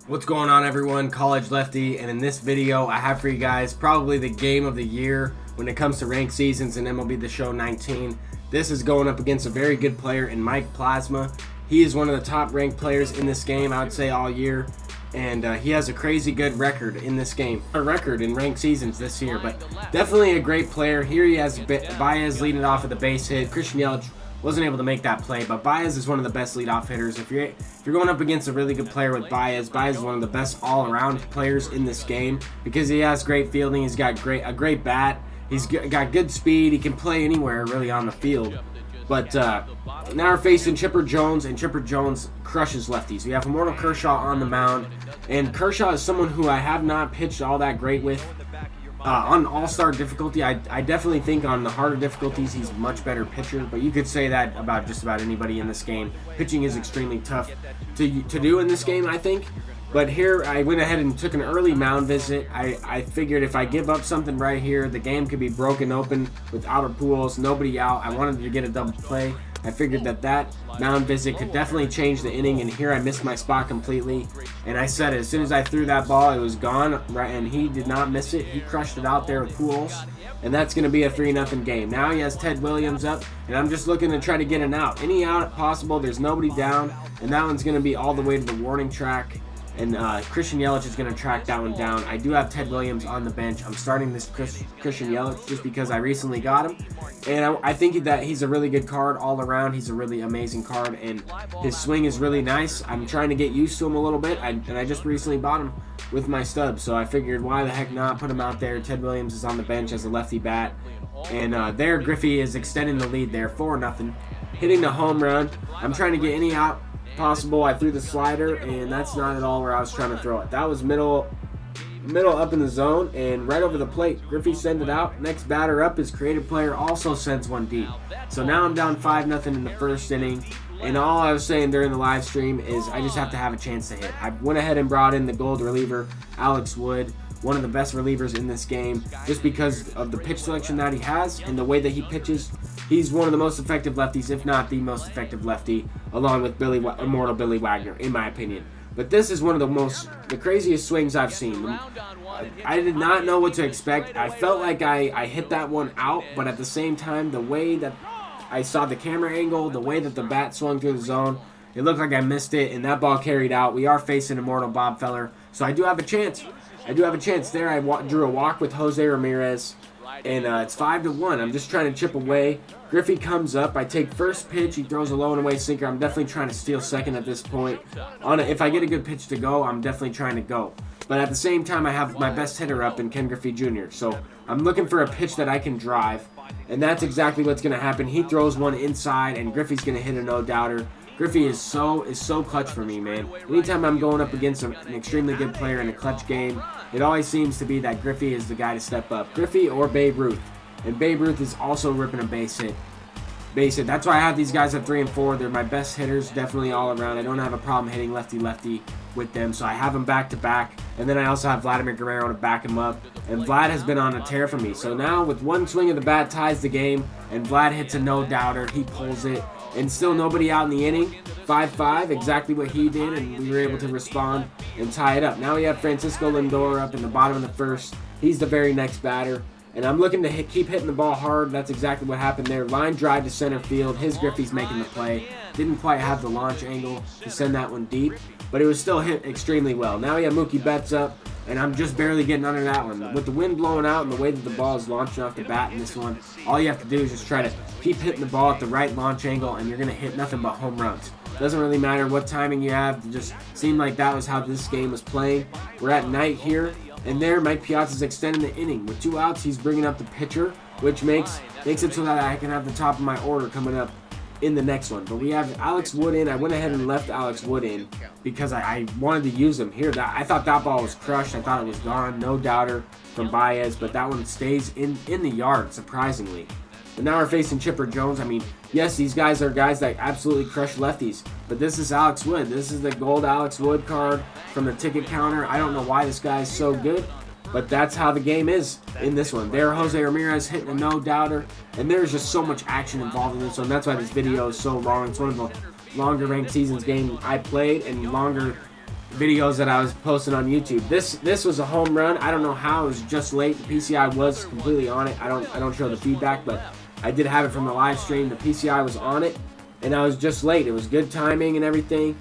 What's going on, everyone? College Lefty, and in this video I have for you guys probably the game of the year when it comes to ranked seasons in MLB The Show 19. This is going up against a very good player in Mike Plasma. He is one of the top ranked players in this game, I would say, all year, and he has a crazy good record in this game, a record in ranked seasons this year, but definitely a great player. Here he has Baez leading off at the base hit. Christian Yelich wasn't able to make that play, but Baez is one of the best leadoff hitters. If you're going up against a really good player with Baez is one of the best all-around players in this game because he has great fielding, he's got a great bat, he's got good speed, he can play anywhere really on the field. But now we're facing Chipper Jones, and Chipper Jones crushes lefties. We have Immortal Kershaw on the mound, and Kershaw is someone who I have not pitched all that great with. On all-star difficulty, I definitely think on the harder difficulties he's a much better pitcher, but you could say that about just about anybody in this game. Pitching is extremely tough to do in this game, I think. But here I went ahead and took an early mound visit. I figured if I give up something right here, the game could be broken open with outer pools, nobody out. I wanted to get a double play. I figured that mound visit could definitely change the inning, and here I missed my spot completely. And I said as soon as I threw that ball, it was gone, right? And he did not miss it. He crushed it out there with Pujols, and that's going to be a 3-0 game. Now he has Ted Williams up, and I'm just looking to try to get an out. Any out possible, there's nobody down, and that one's going to be all the way to the warning track. And Christian Yelich is going to track that one down. I do have Ted Williams on the bench. I'm starting this Christian Yelich just because I recently got him. And I think that he's a really good card all around. He's a really amazing card, and his swing is really nice. I'm trying to get used to him a little bit, and I just recently bought him with my stub. So I figured, why the heck not put him out there. Ted Williams is on the bench as a lefty bat. And there, Griffey is extending the lead there, 4-0. Hitting the home run. I'm trying to get any out possible. I threw the slider, and that's not at all where I was trying to throw it. That was middle up in the zone and right over the plate. Griffey sent it out. Next batter up is creative player, also sends one deep. So now I'm down 5-0 in the first inning, and all I was saying during the live stream is I just have to have a chance to hit. I went ahead and brought in the gold reliever, Alex Wood, one of the best relievers in this game, just because of the pitch selection that he has and the way that he pitches. He's one of the most effective lefties, if not the most effective lefty, along with Immortal Billy Wagner, in my opinion. But this is one of the craziest swings I've seen. I did not know what to expect. I felt like I hit that one out, but at the same time, the way that I saw the camera angle, the way that the bat swung through the zone, it looked like I missed it, and that ball carried out. We are facing Immortal Bob Feller, so I do have a chance. There. I drew a walk with Jose Ramirez, and it's 5-1. I'm just trying to chip away. Griffey comes up. I take first pitch. He throws a low and away sinker. I'm definitely trying to steal second at this point. If I get a good pitch to go, I'm definitely trying to go. But at the same time, I have my best hitter up in Ken Griffey Jr. So I'm looking for a pitch that I can drive, and that's exactly what's going to happen. He throws one inside, and Griffey's going to hit a no-doubter. Griffey is so clutch for me, man. Anytime I'm going up against an extremely good player in a clutch game, it always seems to be that Griffey is the guy to step up. Griffey or Babe Ruth. And Babe Ruth is also ripping a base hit. That's why I have these guys at 3 and 4. They're my best hitters, definitely all around. I don't have a problem hitting lefty-lefty with them, so I have them back-to-back. And then I also have Vladimir Guerrero to back him up. And Vlad has been on a tear for me. So now with one swing of the bat ties the game, and Vlad hits a no-doubter. He pulls it. And still nobody out in the inning. 5-5, exactly what he did, and we were able to respond and tie it up. Now we have Francisco Lindor up in the bottom of the first. He's the very next batter. And I'm looking to keep hitting the ball hard. That's exactly what happened there. Line drive to center field. His Griffey's making the play. Didn't quite have the launch angle to send that one deep, but it was still hit extremely well. Now we have Mookie Betts up, and I'm just barely getting under that one. With the wind blowing out and the way that the ball is launching off the bat in this one, all you have to do is just try to keep hitting the ball at the right launch angle, and you're going to hit nothing but home runs. Doesn't really matter what timing you have. It just seemed like that was how this game was playing. We're at night here. And there, Mike Piazza's extending the inning. With 2 outs, he's bringing up the pitcher, which makes it so that I can have the top of my order coming up in the next one. But we have Alex Wood in. I went ahead and left Alex Wood in because I wanted to use him here. I thought that ball was crushed. I thought it was gone. No doubter from Baez, but that one stays in the yard, surprisingly. But now we're facing Chipper Jones. I mean, yes, these guys are guys that absolutely crush lefties, but this is Alex Wood. This is the gold Alex Wood card from the ticket counter. I don't know why this guy is so good, but that's how the game is in this one. There, Jose Ramirez hitting a no-doubter, and there's just so much action involved in this one. That's why this video is so long. It's one of the longer ranked seasons game I played, and longer videos that I was posting on YouTube. This was a home run. I don't know how, it was just late. The PCI was completely on it. I don't show the feedback, but I did have it from the live stream. The PCI was on it, and I was just late. It was good timing and everything,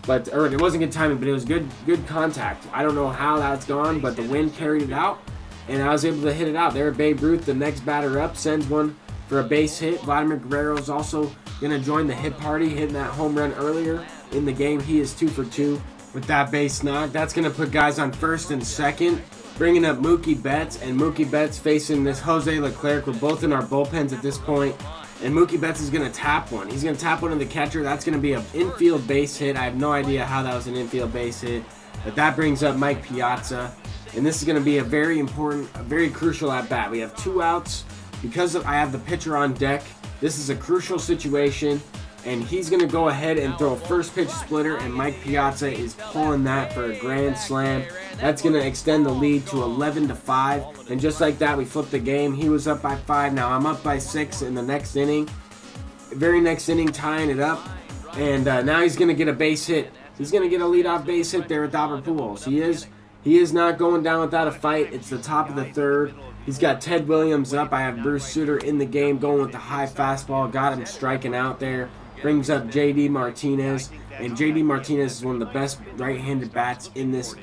or it wasn't good timing, but it was good contact. I don't know how that's gone, but the wind carried it out, and I was able to hit it out. There, Babe Ruth, the next batter up, sends one for a base hit. Vladimir Guerrero is also going to join the hit party, hitting that home run earlier in the game. He is 2 for 2 with that base knock. That's going to put guys on first and second, bringing up Mookie Betts, and Mookie Betts facing this Jose Leclerc. We're both in our bullpens at this point, and Mookie Betts is going to tap one. He's going to tap one to the catcher. That's going to be an infield base hit. I have no idea how that was an infield base hit, but that brings up Mike Piazza, and this is going to be a very important, a very crucial at bat. We have 2 outs. Because I have the pitcher on deck, this is a crucial situation, and he's going to go ahead and throw a first pitch splitter, and Mike Piazza is pulling that for a grand slam. That's going to extend the lead to 11-5, and just like that, we flipped the game. He was up by 5. Now I'm up by 6 in the next inning. Very next inning, tying it up, and now he's going to get a base hit. He's going to get a leadoff base hit there with Albert Pujols. He is not going down without a fight. It's the top of the 3rd. He's got Ted Williams up. I have Bruce Sutter in the game going with the high fastball. Got him striking out there. Brings up J.D. Martinez. And J.D. Martinez is one of the best right-handed bats in this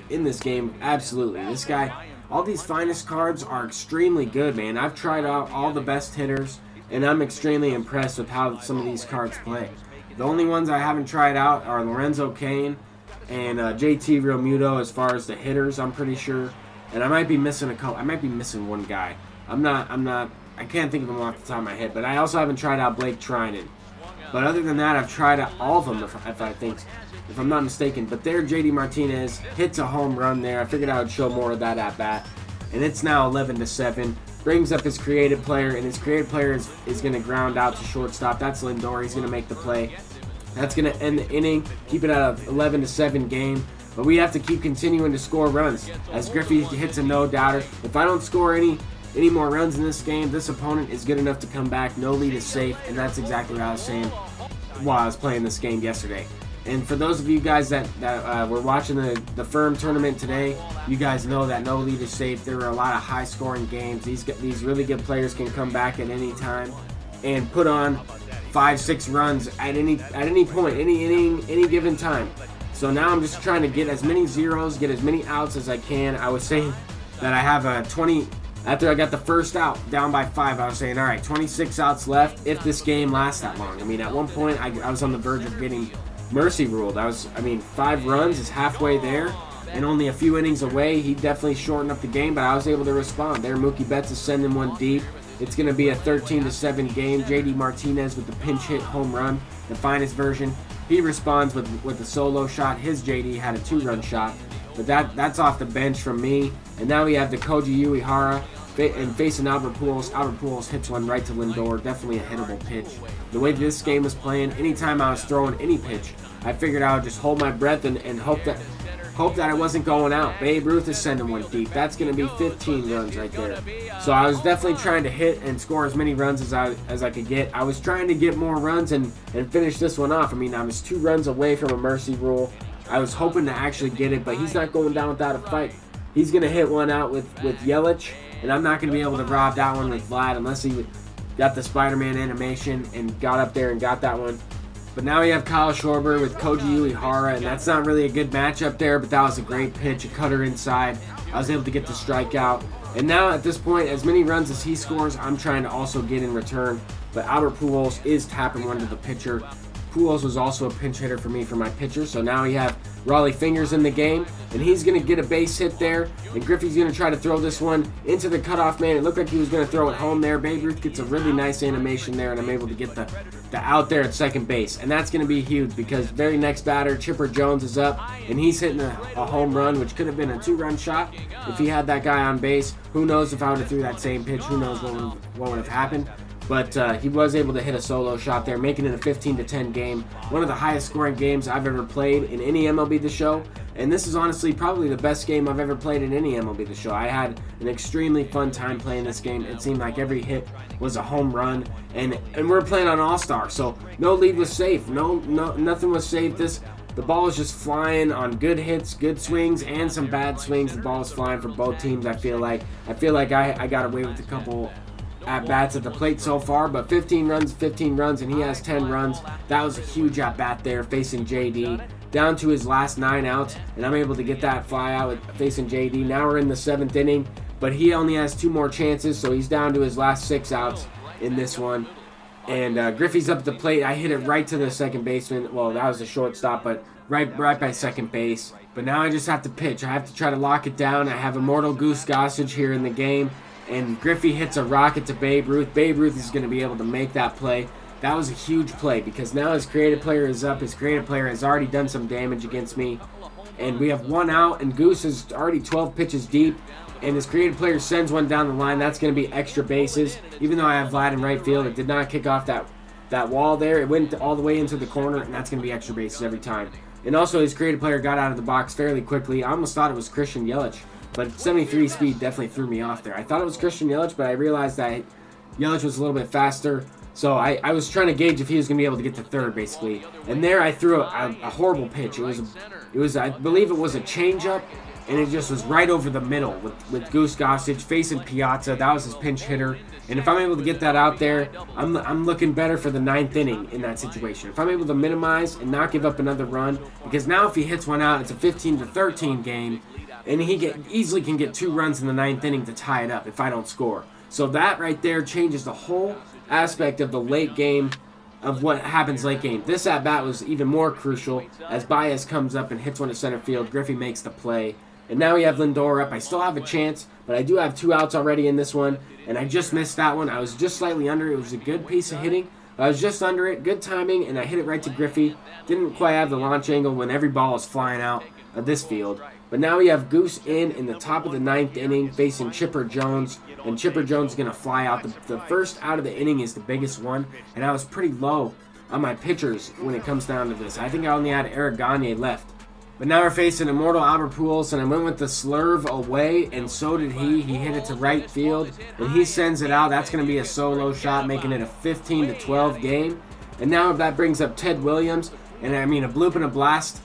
game. Absolutely. This guy, all these finest cards are extremely good, man. I've tried out all the best hitters, and I'm extremely impressed with how some of these cards play. The only ones I haven't tried out are Lorenzo Cain and JT Realmuto as far as the hitters, I'm pretty sure. And I might be missing a couple. I might be missing one guy. I can't think of him off the top of my head. But I also haven't tried out Blake Trinan. But other than that, I've tried out all of them, if I'm not mistaken. But there, JD Martinez hits a home run there. I figured I would show more of that at bat. And it's now 11-7. Brings up his creative player, and his creative player is going to ground out to shortstop. That's Lindor. He's going to make the play. That's going to end the inning, keep it at an 11-7 game. But we have to keep continuing to score runs as Griffey hits a no-doubter. If I don't score any more runs in this game, this opponent is good enough to come back. No lead is safe, and that's exactly what I was saying while I was playing this game yesterday. And for those of you guys that were watching the Firm tournament today, you guys know that no lead is safe. There were a lot of high-scoring games. These really good players can come back at any time and put on 5-6 runs at any point, any inning, any given time. So now I'm just trying to get as many zeros, get as many outs as I can. I was saying that I have a 20, after I got the first out, down by 5, I was saying, all right, 26 outs left if this game lasts that long. I mean, at one point, I was on the verge of getting mercy ruled. 5 runs is halfway there, and only a few innings away. He definitely shortened up the game, but I was able to respond. There, Mookie Betts is sending one deep. It's going to be a 13-7 game. J.D. Martinez with the pinch hit home run, the finest version. He responds with a solo shot. His JD had a 2-run shot, but that's off the bench from me. And now we have the Koji Uehara and facing Albert Pujols. Albert Pujols hits one right to Lindor. Definitely a hittable pitch. The way this game was playing, anytime I was throwing any pitch, I figured I would just hold my breath and hope that it wasn't going out. Babe Ruth is sending one deep. That's going to be 15 runs right there. So I was definitely trying to hit and score as many runs as I could get. I was trying to get more runs and finish this one off. I mean, I was 2 runs away from a mercy rule. I was hoping to actually get it, but he's not going down without a fight. He's going to hit one out with Yelich, and I'm not going to be able to rob that one with Vlad unless he got the Spider-Man animation and got up there and got that one. But now we have Kyle Schwarber with Koji Uehara, and that's not really a good matchup there, but that was a great pitch, a cutter inside. I was able to get the strikeout. And now at this point, as many runs as he scores, I'm trying to also get in return. But Albert Pujols is tapping one to the pitcher. Pujols was also a pinch hitter for me for my pitcher, so now we have Raleigh Fingers in the game, and he's going to get a base hit there, and Griffey's going to try to throw this one into the cutoff man. It looked like he was going to throw it home there. Babe Ruth gets a really nice animation there, and I'm able to get the out there at second base, and that's going to be huge because very next batter, Chipper Jones, is up, and he's hitting a home run, which could have been a 2-run shot if he had that guy on base. Who knows if I would have threw that same pitch? Who knows what would have happened? But he was able to hit a solo shot there, making it a 15-10 game. One of the highest scoring games I've ever played in any MLB The Show. And this is honestly probably the best game I've ever played in any MLB The Show. I had an extremely fun time playing this game. It seemed like every hit was a home run. And we're playing on All-Star, so no lead was safe. Nothing was safe. The ball is just flying on good hits, good swings, and some bad swings. The ball is flying for both teams. I feel like I got away with a couple at-bats at the plate so far, but 15 runs, and he has 10 runs. That was a huge at-bat there facing JD. Down to his last 9 outs, and I'm able to get that fly out facing JD. Now we're in the 7th inning, but he only has 2 more chances, so he's down to his last 6 outs in this one. And Griffey's up at the plate. I hit it right to the second baseman. Well, that was a shortstop, but right by second base. But now I just have to pitch. I have to try to lock it down. I have Immortal Goose Gossage here in the game, and Griffey hits a rocket to Babe Ruth. Babe Ruth is going to be able to make that play. That was a huge play because now his creative player is up. His creative player has already done some damage against me. And we have 1 out, and Goose is already 12 pitches deep. And his creative player sends one down the line. That's going to be extra bases. Even though I have Vlad in right field, it did not kick off that wall there. It went all the way into the corner, and that's going to be extra bases every time. And also, his creative player got out of the box fairly quickly. I almost thought it was Christian Yelich, but 73 speed definitely threw me off there. I thought it was Christian Yelich, but I realized that Yelich was a little bit faster. So I was trying to gauge if he was going to be able to get to third, basically. And there I threw a horrible pitch. It was I believe it was a changeup, and it just was right over the middle with Goose Gossage facing Piazza. That was his pinch hitter. And if I'm able to get that out there, I'm looking better for the 9th inning in that situation. If I'm able to minimize and not give up another run, because now if he hits one out, it's a 15-13 game, and he easily can get 2 runs in the 9th inning to tie it up if I don't score. So that right there changes the whole aspect of the late game, of what happens late game. This at-bat was even more crucial as Baez comes up and hits one to center field. Griffey makes the play. And now we have Lindor up. I still have a chance, but I do have 2 outs already in this one, and I just missed that one. I was just slightly under. It was a good piece of hitting. I was just under it. Good timing, and I hit it right to Griffey. Didn't quite have the launch angle when every ball is flying out of this field. But now we have Goose in the top of the 9th inning facing Chipper Jones, and Chipper Jones is going to fly out. The first out of the inning is the biggest one, and I was pretty low on my pitchers when it comes down to this. I think I only had Eric Gagne left. But now we're facing Immortal Albert Pujols, and I went with the slurve away, and so did he. He hit it to right field, and he sends it out. That's going to be a solo shot, making it a 15-12 game. And now that brings up Ted Williams, and I mean, a bloop and a blast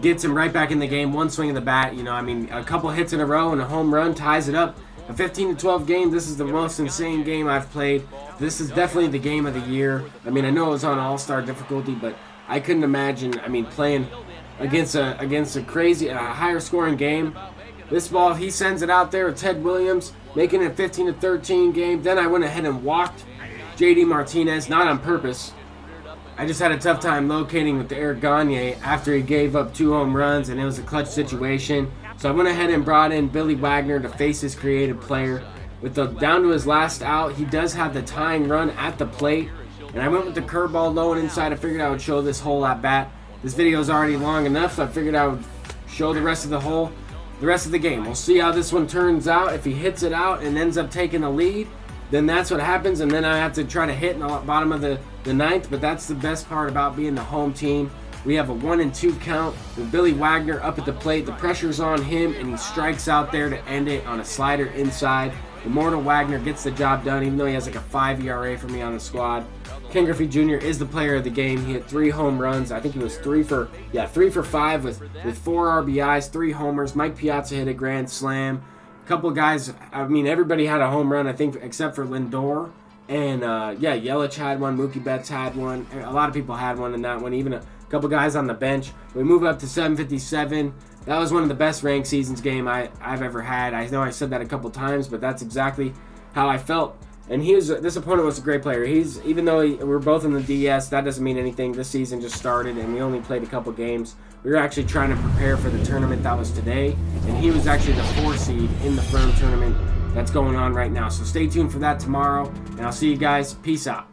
gets him right back in the game. 1 swing of the bat, you know, I mean, a couple hits in a row and a home run ties it up. A 15-12 game. This is the most insane game I've played. This is definitely the game of the year. I mean, I know it was on all-star difficulty, but I couldn't imagine, I mean, playing against a crazy, higher scoring game. This ball, he sends it out there with Ted Williams, making it a 15-13 game. Then I went ahead and walked JD Martinez, not on purpose. I just had a tough time locating with Eric Gagne after he gave up 2 home runs, and it was a clutch situation. So I went ahead and brought in Billy Wagner to face his creative player. With the down to his last out, he does have the tying run at the plate, and I went with the curveball low and inside. I figured I would show this whole at bat. This video is already long enough, so I figured I would show the rest of the game. We'll see how this one turns out. If he hits it out and ends up taking the lead, then that's what happens, and then I have to try to hit in the bottom of the 9th, but that's the best part about being the home team. We have a 1-2 count with Billy Wagner up at the plate. The pressure's on him, and he strikes out there to end it on a slider inside. Immortal Wagner gets the job done, even though he has like a 5 ERA for me on the squad. Ken Griffey Jr. is the player of the game. He hit 3 home runs. I think he was 3 for 5 with 4 RBIs, 3 homers. Mike Piazza hit a grand slam. A couple of guys, I mean, everybody had a home run, I think, except for Lindor. And, yeah, Yelich had one. Mookie Betts had one. A lot of people had one in that one, even a couple guys on the bench. We move up to 757. That was one of the best ranked seasons game I've ever had. I know I said that a couple times, but that's exactly how I felt. And this opponent was a great player. Even though we're both in the DS, that doesn't mean anything. This season just started, and we only played a couple games. We were actually trying to prepare for the tournament that was today, and he was actually the 4 seed in the firm tournament that's going on right now. So stay tuned for that tomorrow, and I'll see you guys. Peace out.